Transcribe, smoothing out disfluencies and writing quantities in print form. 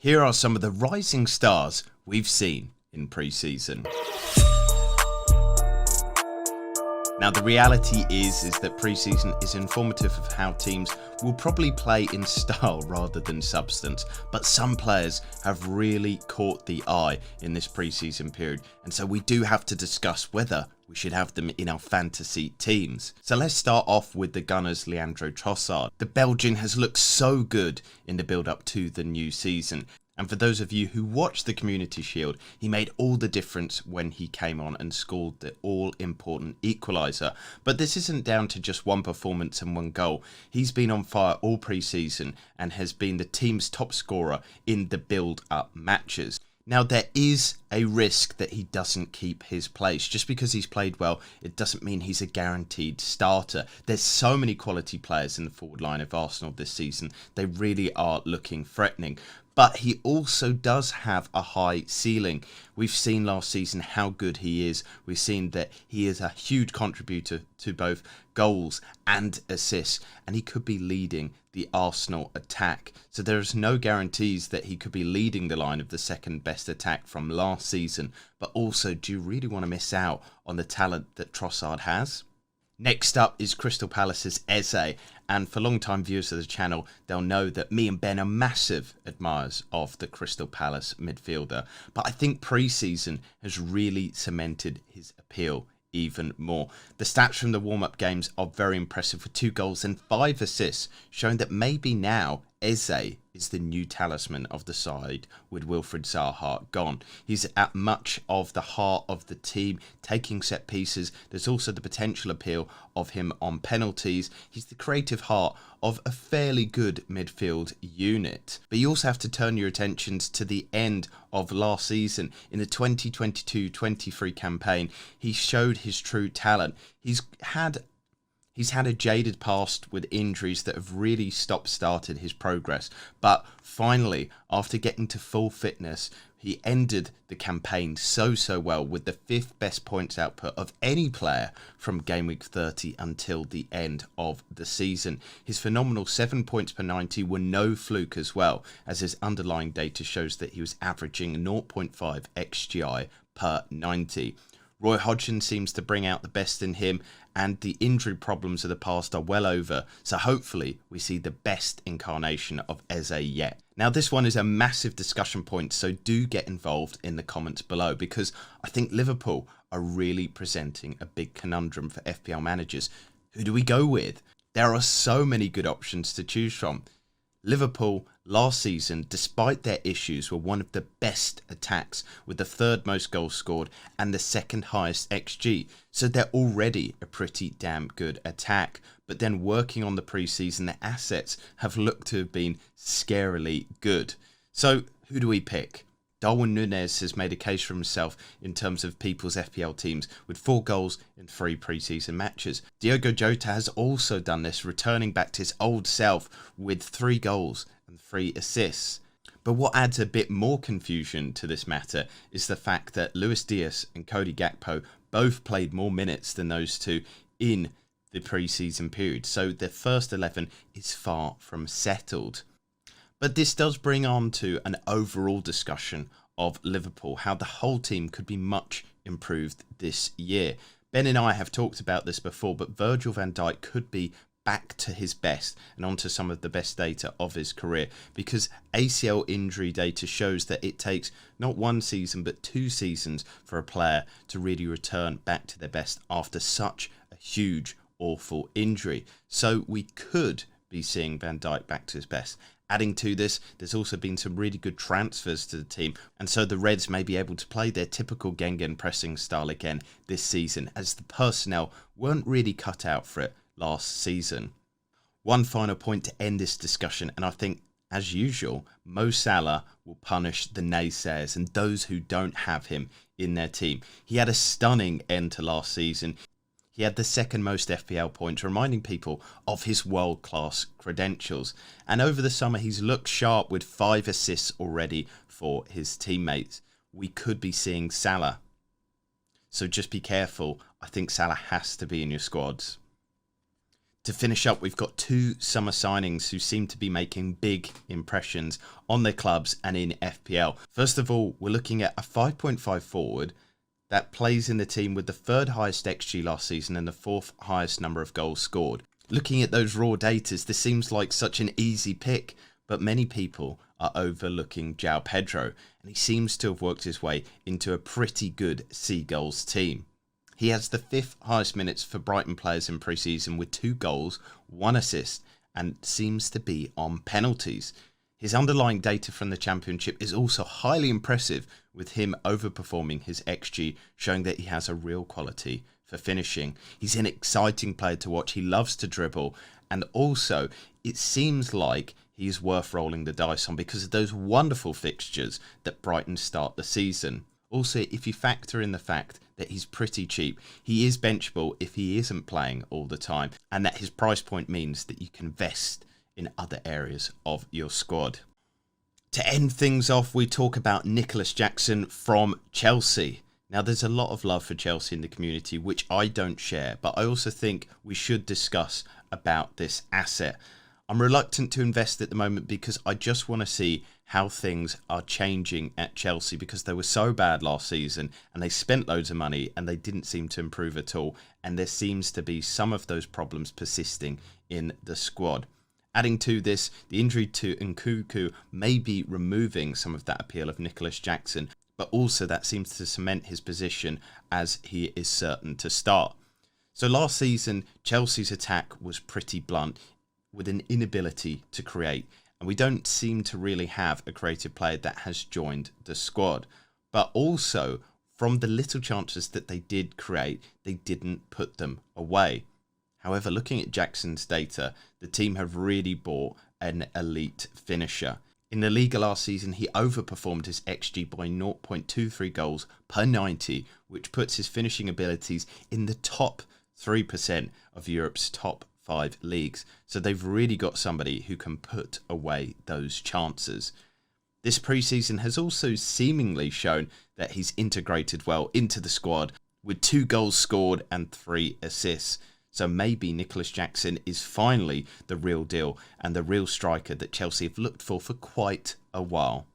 Here are some of the rising stars we've seen in pre-season. Now the reality is that pre-season is informative of how teams will probably play in style rather than substance, but some players have really caught the eye in this pre-season period, and so we do have to discuss whether we should have them in our fantasy teams. So let's start off with the Gunners' Leandro Trossard. The Belgian has looked so good in the build-up to the new season. And for those of you who watched the Community Shield, he made all the difference when he came on and scored the all-important equaliser. But this isn't down to just one performance and one goal. He's been on fire all pre-season and has been the team's top scorer in the build-up matches. Now, there is a risk that he doesn't keep his place. Just because he's played well, it doesn't mean he's a guaranteed starter. There's so many quality players in the forward line of Arsenal this season. They really are looking threatening. But he also does have a high ceiling. We've seen last season how good he is. We've seen that he is a huge contributor to both goals and assists, and he could be leading the Arsenal attack. So there's no guarantees that he could be leading the line of the second best attack from last season. But also, do you really want to miss out on the talent that Trossard has? Next up is Crystal Palace's Eze, and for long-time viewers of the channel, they'll know that me and Ben are massive admirers of the Crystal Palace midfielder, but I think pre-season has really cemented his appeal even more. The stats from the warm-up games are very impressive, with 2 goals and 5 assists, showing that maybe now Eze is the new talisman of the side with Wilfried Zaha gone. He's at much of the heart of the team, taking set pieces. There's also the potential appeal of him on penalties. He's the creative heart of a fairly good midfield unit. But you also have to turn your attentions to the end of last season. In the 2022-23 campaign, he showed his true talent. He's had a jaded past with injuries that have really stop-started his progress. But finally, after getting to full fitness, he ended the campaign so well with the 5th best points output of any player from game week 30 until the end of the season. His phenomenal 7 points per 90 were no fluke as well, as his underlying data shows that he was averaging 0.5 XGI per 90. Roy Hodgson seems to bring out the best in him, and the injury problems of the past are well over, so hopefully we see the best incarnation of Eze yet. Now this one is a massive discussion point, so do get involved in the comments below, because I think Liverpool are really presenting a big conundrum for FPL managers. Who do we go with? There are so many good options to choose from. Liverpool last season, despite their issues, were one of the best attacks, with the 3rd most goals scored and the 2nd highest XG. So they're already a pretty damn good attack. But then working on the pre-season, their assets have looked to have been scarily good. So who do we pick? Darwin Núñez has made a case for himself in terms of people's FPL teams with 4 goals in 3 pre-season matches. Diogo Jota has also done this, returning back to his old self with 3 goals and 3 assists. But what adds a bit more confusion to this matter is the fact that Luis Diaz and Cody Gakpo both played more minutes than those two in the pre-season period. So their first 11 is far from settled. But this does bring on to an overall discussion of Liverpool, how the whole team could be much improved this year. Ben and I have talked about this before, but Virgil van Dijk could be back to his best and onto some of the best data of his career, because ACL injury data shows that it takes not 1 season but 2 seasons for a player to really return back to their best after such a huge, awful injury. So we could be seeing Van Dijk back to his best. Adding to this, there's also been some really good transfers to the team, and so the Reds may be able to play their typical Gengen pressing style again this season, as the personnel weren't really cut out for it last season. One final point to end this discussion, and I think, as usual, Mo Salah will punish the naysayers and those who don't have him in their team. He had a stunning end to last season. He had the 2nd most FPL points, reminding people of his world-class credentials. And over the summer, he's looked sharp with 5 assists already for his teammates. We could be seeing Salah. So just be careful. I think Salah has to be in your squads. To finish up, we've got two summer signings who seem to be making big impressions on their clubs and in FPL. First of all, we're looking at a 5.5 forward that plays in the team with the third highest XG last season and the fourth highest number of goals scored. Looking at those raw data, this seems like such an easy pick, but many people are overlooking Joao Pedro, and he seems to have worked his way into a pretty good Seagulls team. He has the fifth highest minutes for Brighton players in pre-season with 2 goals, 1 assist, and seems to be on penalties. His underlying data from the Championship is also highly impressive, with him overperforming his XG, showing that he has a real quality for finishing. He's an exciting player to watch. He loves to dribble, and also it seems like he is worth rolling the dice on because of those wonderful fixtures that Brighton start the season. Also, if you factor in the fact that he's pretty cheap, he is benchable if he isn't playing all the time, and that his price point means that you can invest in other areas of your squad. To end things off, we talk about Nicolas Jackson from Chelsea. Now, there's a lot of love for Chelsea in the community, which I don't share, but I also think we should discuss about this asset. I'm reluctant to invest at the moment because I just want to see how things are changing at Chelsea, because they were so bad last season and they spent loads of money and they didn't seem to improve at all. And there seems to be some of those problems persisting in the squad. Adding to this, the injury to Nkunku may be removing some of that appeal of Nicolas Jackson, but also that seems to cement his position as he is certain to start. So last season, Chelsea's attack was pretty blunt, with an inability to create, and we don't seem to really have a creative player that has joined the squad. But also, from the little chances that they did create, they didn't put them away. However, looking at Jackson's data, the team have really bought an elite finisher. In the Liga last season, he overperformed his XG by 0.23 goals per 90, which puts his finishing abilities in the top 3% of Europe's top 5 leagues. So they've really got somebody who can put away those chances. This preseason has also seemingly shown that he's integrated well into the squad, with 2 goals scored and 3 assists. So maybe Nicolas Jackson is finally the real deal and the real striker that Chelsea have looked for quite a while.